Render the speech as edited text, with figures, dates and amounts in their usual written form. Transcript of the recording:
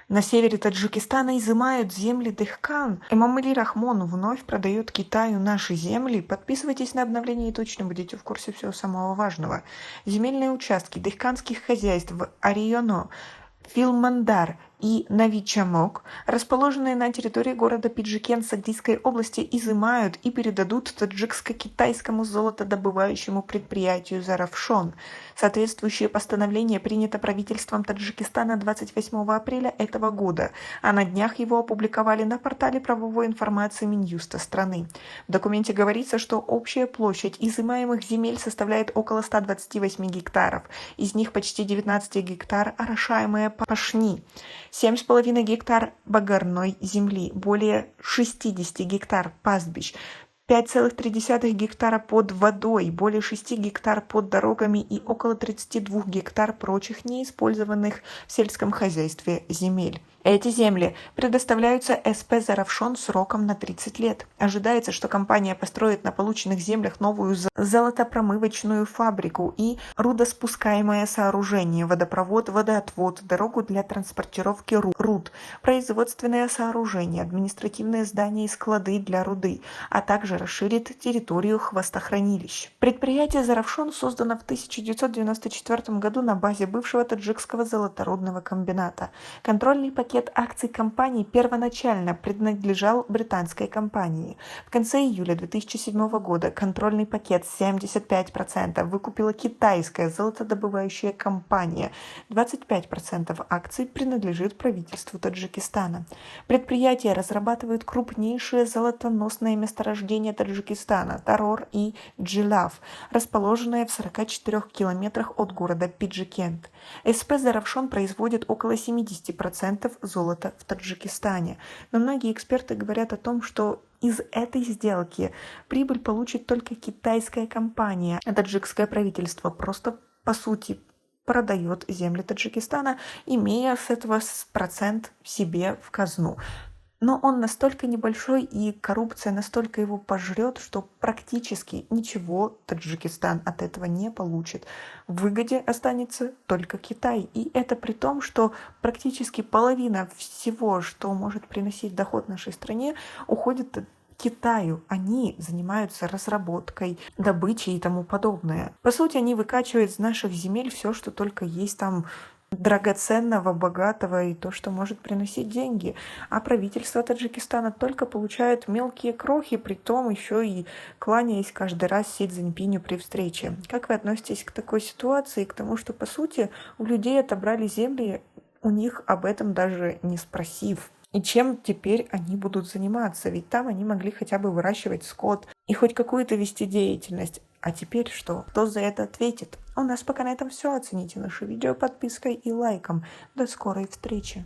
На севере Таджикистана изымают земли Дехкан. Эмомали Рахмон вновь продает Китаю наши земли. Подписывайтесь на обновление и точно будете в курсе всего самого важного. Земельные участки дехканских хозяйств Арионо, Филмандар и Навичамок, расположенные на территории города Пиджикен Сагдийской области, изымают и передадут таджикско-китайскому золотодобывающему предприятию «Заравшон». Соответствующее постановление принято правительством Таджикистана 28 апреля этого года, а на днях его опубликовали на портале правовой информации Минюста страны. В документе говорится, что общая площадь изымаемых земель составляет около 128 гектаров, из них почти 19 гектар орошаемые пашни, 7,5 гектар багарной земли, более 60 гектар пастбищ, 5,3 гектара под водой, более 6 гектар под дорогами и около 32 гектар прочих неиспользованных в сельском хозяйстве земель. Эти земли предоставляются СП «Заравшон» сроком на 30 лет. Ожидается, что компания построит на полученных землях новую золотопромывочную фабрику и рудоспускаемое сооружение, водопровод, водоотвод, дорогу для транспортировки руд, производственное сооружение, административные здания и склады для руды, а также расширит территорию хвостохранилищ. Предприятие «Заравшон» создано в 1994 году на базе бывшего таджикского золоторудного комбината. Контрольный пакет акций компании первоначально принадлежал британской компании. В конце июля 2007 года контрольный пакет 75% выкупила китайская золотодобывающая компания. 25% акций принадлежит правительству Таджикистана. Предприятие разрабатывает крупнейшие золотоносные месторождения Таджикистана – Тарор и Джилав, расположенные в 44 километрах от города Пиджикент. СП «Заравшон» производит около 70% золота в Таджикистане. Но многие эксперты говорят о том, что из этой сделки прибыль получит только китайская компания, а таджикское правительство просто, по сути, продает земли Таджикистана, имея с этого процент себе в казну. Но он настолько небольшой и коррупция настолько его пожрет, что практически ничего Таджикистан от этого не получит. В выгоде останется только Китай. И это при том, что практически половина всего, что может приносить доход нашей стране, уходит Китаю. Они занимаются разработкой, добычей и тому подобное. По сути, они выкачивают из наших земель все, что только есть там драгоценного, богатого и то, что может приносить деньги. А правительство Таджикистана только получает мелкие крохи, при том еще и кланяясь каждый раз Си Цзиньпиню при встрече. Как вы относитесь к такой ситуации, к тому, что, по сути, у людей отобрали земли, у них об этом даже не спросив? И чем теперь они будут заниматься? Ведь там они могли хотя бы выращивать скот и хоть какую-то вести деятельность. А теперь что? Кто за это ответит? У нас пока на этом все. Оцените наше видео подпиской и лайком. До скорой встречи!